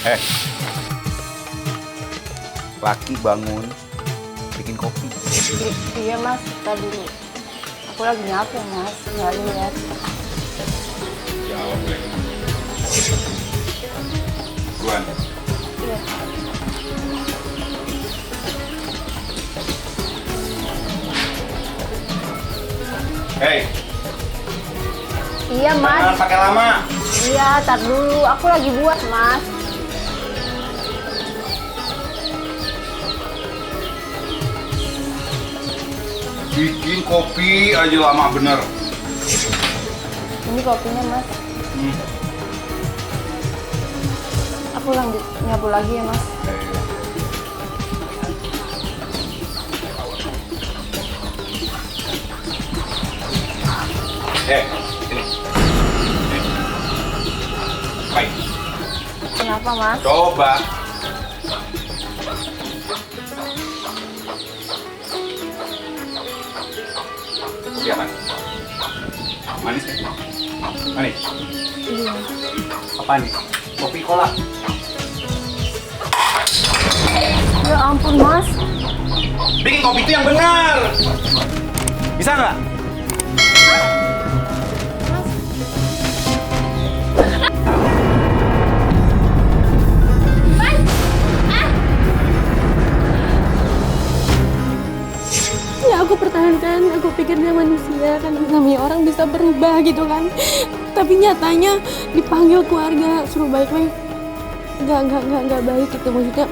Eh, laki bangun, bikin kopi. Iya mas, tadi aku lagi nyapu mas, nggak lihat. Jawab gue. Buan. Iya. Hei, Iya mas. jangan pakai lama. Iya, tar dulu. Aku lagi buat mas. Bikin kopi aja lama bener. Ini kopinya mas. Aku lanjut nyapu lagi ya mas. Ini. Baik, Kenapa mas? coba. Kopi apa? Manis kan? Manis? Iya. Apa nih? Kopi kolak. Ya ampun mas. Bikin kopi itu yang benar. Bisa nggak? Ya aku pertahankan, aku pikir dia manusia kan, namanya orang bisa berubah gitu kan. Tapi nyatanya dipanggil keluarga suruh baik-baik, nggak baik gitu, maksudnya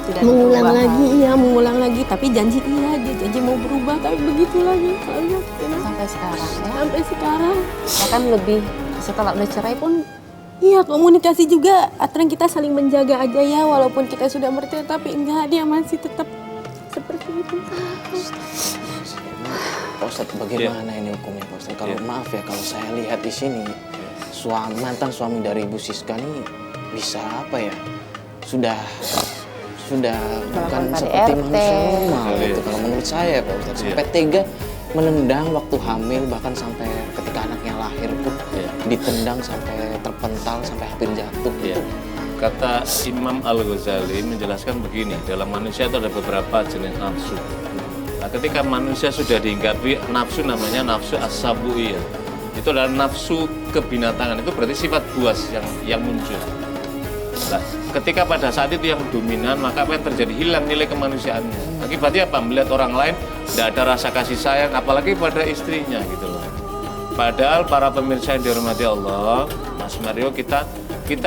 Tidak mengulang berubah. lagi, iya mengulang lagi. Tapi janji iya, dia janji mau berubah, tapi begitu lagi soalnya gitu. Sampai sekarang ya. Sampai sekarang, Bahkan lebih setelah udah cerai pun iya komunikasi juga, aturan kita saling menjaga aja ya, walaupun kita sudah bercerai, tapi enggak, dia masih tetap seperti itu. Pak Ustadz, bagaimana ini hukumnya Pak Ustadz? Kalau maaf ya, kalau saya lihat di sini mantan suami dari Ibu Siska ini bisa apa ya? Sudah bukan KDRT. seperti manusia normal gitu. Kalau menurut saya Pak Ustadz, sampai tega menendang waktu hamil, bahkan sampai ketika anaknya lahir pun ditendang sampai terpental sampai hampir jatuh. Ya. Kata Imam Al-Ghazali menjelaskan begini, dalam manusia itu ada beberapa jenis nafsu. Nah, ketika manusia sudah diingkapi nafsu, namanya nafsu as-sabuiyah. Itu adalah nafsu kebinatangan, itu berarti sifat buas yang muncul. Nah, ketika pada saat itu yang dominan, maka apa yang terjadi? Hilang nilai kemanusiaannya. Akibatnya apa? Melihat orang lain tidak ada rasa kasih sayang, apalagi pada istrinya gitu loh. Padahal para pemirsa yang dihormati Allah, Mas Mario, kita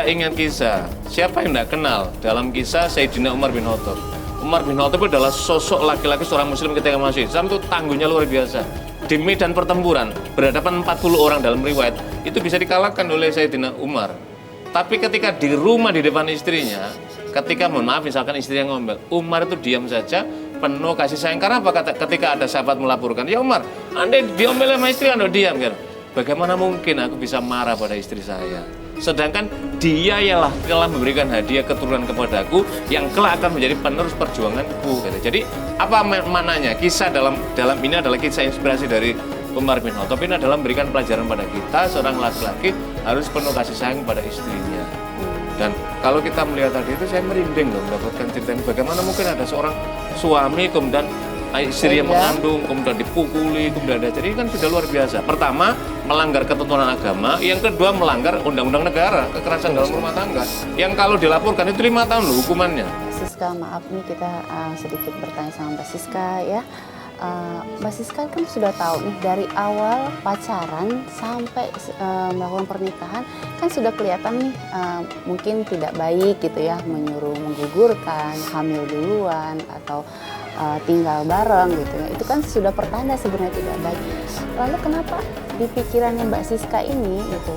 ingat kisah. Siapa yang tidak kenal dalam kisah Sayyidina Umar bin Khattab? Umar bin Khattab adalah sosok laki-laki seorang muslim ketika masuk Islam, itu tangguhnya luar biasa. Di medan pertempuran, berhadapan 40 orang dalam riwayat, itu bisa dikalahkan oleh Sayyidina Umar. Tapi ketika di rumah di depan istrinya, ketika mohon maaf misalkan istrinya ngomel, Umar itu diam saja, penuh kasih sayang. Karena apa? Ketika ada sahabat melaporkan, ya Umar, Anda diomel sama istri, Anda diam kan? Bagaimana mungkin aku bisa marah pada istri saya? Sedangkan dia ialah telah memberikan hadiah keturunan kepadaku yang kelak akan menjadi penerus perjuanganku. Gitu. Jadi apa maknanya? Kisah dalam ini adalah kisah inspirasi dari Umar bin Khattab. Ini adalah memberikan pelajaran pada kita, seorang laki-laki harus penuh kasih sayang pada istrinya. Dan kalau kita melihat tadi itu, saya merinding loh mendapatkan cerita ini. Bagaimana mungkin ada seorang suami kemudian istri yang mengandung, kemudian dipukuli, kemudian ada. Jadi kan sudah luar biasa. Pertama, melanggar ketentuan agama. Yang kedua, melanggar undang-undang negara, kekerasan dalam rumah tangga. Yang kalau dilaporkan itu 5 tahun loh hukumannya. Siska, maaf nih kita sedikit bertanya sama Mbak Siska ya. Mbak Siska kan sudah tahu nih dari awal pacaran sampai melakukan pernikahan kan sudah kelihatan nih mungkin tidak baik gitu ya, menyuruh menggugurkan, hamil duluan atau tinggal bareng gitu ya. Itu kan sudah pertanda sebenarnya tidak baik. Lalu kenapa di pikirannya Mbak Siska ini gitu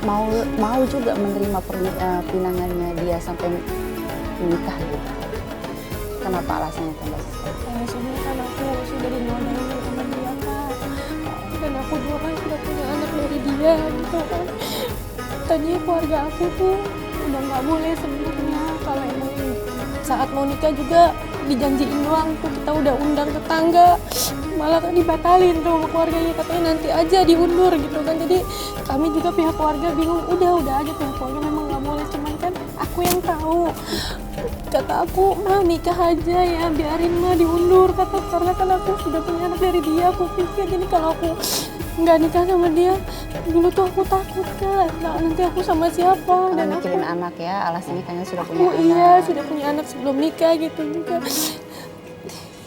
mau juga menerima pinangannya dia sampai menikah gitu? Kenapa alasannya Mbak Siska? Alasannya kan aku sudah dinodai sama dia Kak, dan aku juga kan sudah punya anak dari dia gitu kan. Tadinya keluarga aku tuh udah nggak boleh sebenarnya, kalau emang saat mau nikah juga dijanjiin doang tuh, kita udah undang tetangga, malah kan dibatalin tuh sama keluarganya, katanya nanti aja diundur gitu kan. Jadi kami juga pihak keluarga bingung, udah aja pihak keluarga memang nggak boleh, cuman kan aku yang tahu. Kata aku, "Ma, nikah aja ya, biarin Ma diundur." Kata, karena kan aku sudah punya anak dari dia. Aku pikir gini, kalau aku nggak nikah sama dia, dulu tuh aku takut kan. Nah, nanti aku sama siapa? Karena Dan mikirin aku, anak ya, alasannya kayaknya sudah punya aku anak. iya sudah punya anak sebelum nikah gitu juga.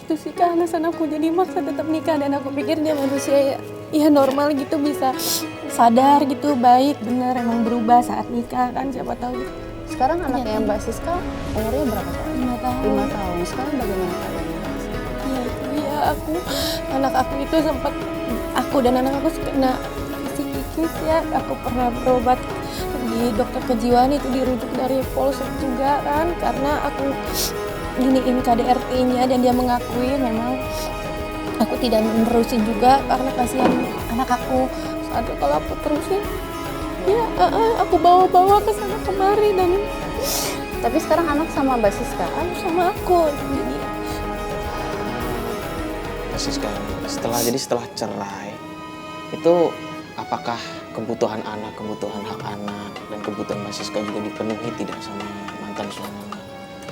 Itu sih kan alasan aku jadi maksa tetap nikah, dan aku pikir dia manusia ya normal gitu, bisa sadar gitu, baik, bener, emang berubah saat nikah kan, siapa tahu gitu. Sekarang anaknya Mbak Siska umurnya berapa tahun? 5 tahun. 5 tahun. Sekarang bagaimana keadaannya Mbak Siska? Iya itu dia, anak aku itu sempat, aku dan anak aku kena psikikis ya. Aku pernah berobat di dokter kejiwaan, itu dirujuk dari Polsek juga kan, karena aku giniin KDRT-nya dan dia mengakui memang aku tidak menerusin juga karena kasihan anak aku. Saat itu kalau aku terusin ya aku bawa-bawa ke sana kemari, dan Tapi sekarang anak sama Mbak Siska. sama aku. Jadi Mbak Siska, setelah cerai itu apakah kebutuhan anak, kebutuhan hak anak, dan kebutuhan Mbak Siska juga dipenuhi tidak sama mantan suami?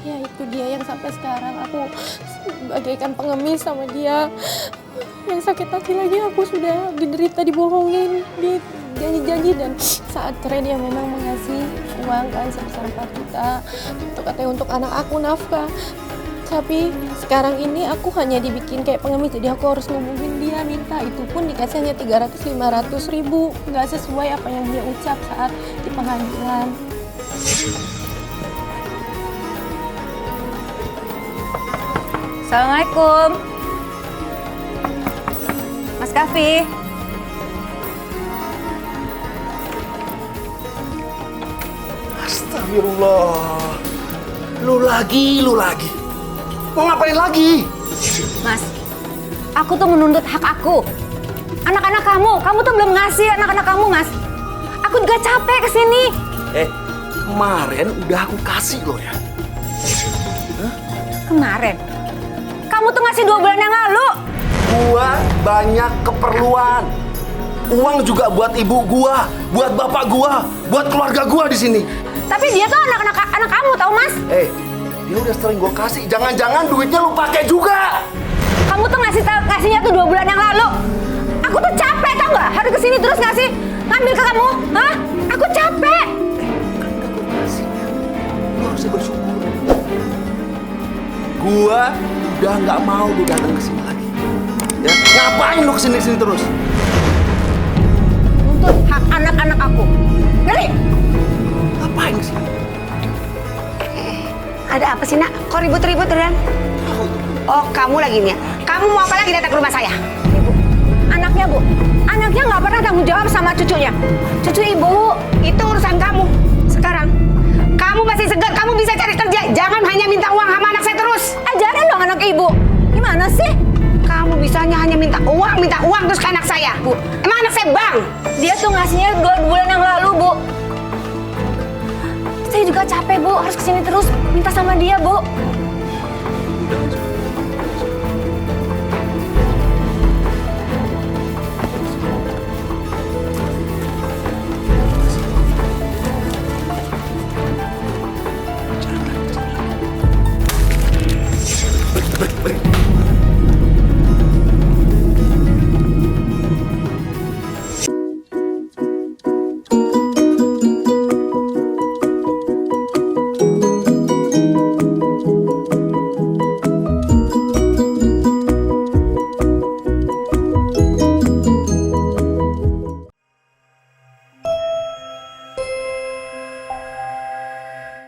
ya itu dia yang sampai sekarang aku bagaikan pengemis sama dia. Yang sakit hati lagi, aku sudah diderita, dibohongin, janji-janji, dan saat cerai dia memang mengasih uang kan sebesar 4 juta untuk katanya untuk anak aku nafkah. Tapi sekarang ini aku hanya dibikin kayak pengemis, jadi aku harus ngomongin dia minta, itu pun dikasih hanya 300-500 ribu, nggak sesuai apa yang dia ucap saat di pengadilan. Assalamualaikum. Mas Kafi. Astagfirullah. Lu lagi. Mau ngapain lagi? Mas, aku tuh menuntut hak aku. Anak-anak kamu tuh belum ngasih anak-anak kamu, Mas. Aku juga capek kesini. Kemarin udah aku kasih lo ya. Kemarin? Kamu tuh ngasih 2 bulan yang lalu. Gua banyak keperluan. Uang juga buat ibu gua, buat bapak gua, buat keluarga gua di sini. Tapi dia tuh anak kamu, tahu Mas? Dia udah sering gua kasih. Jangan-jangan duitnya lu pakai juga. Kamu tuh ngasihnya tuh 2 bulan yang lalu. Aku tuh capek, tau nggak? Harus kesini terus ngambil ke kamu. Hah? Aku capek. Kan udah gua kasih. Lu harusnya bersyukur. Gua udah nggak mau lu datang ke sini lagi. Ya, ngapain lu kesini terus? Untuk hak anak-anak aku. Ngerti? Ngapain kesini? Ada apa sih, Nak? Kok ribut-ribut, Ren? Oh, kamu lagi nih ya? Kamu mau apa lagi datang ke rumah saya? Ibu. Anaknya, Bu. Anaknya nggak pernah tanggung jawab sama cucunya. Cucu Ibu. Itu urusan kamu. Sekarang, kamu masih segar, kamu bisa cari kerja. Jangan hanya minta uang sama anak saya terus. Ajarin dong anak Ibu. Gimana sih? Kamu bisanya hanya minta uang terus ke anak saya, Bu. Emang anak saya bang? Dia tuh ngasihnya 2 bulan yang lalu, Bu. Saya juga capek, Bu. Harus kesini terus minta sama dia, Bu.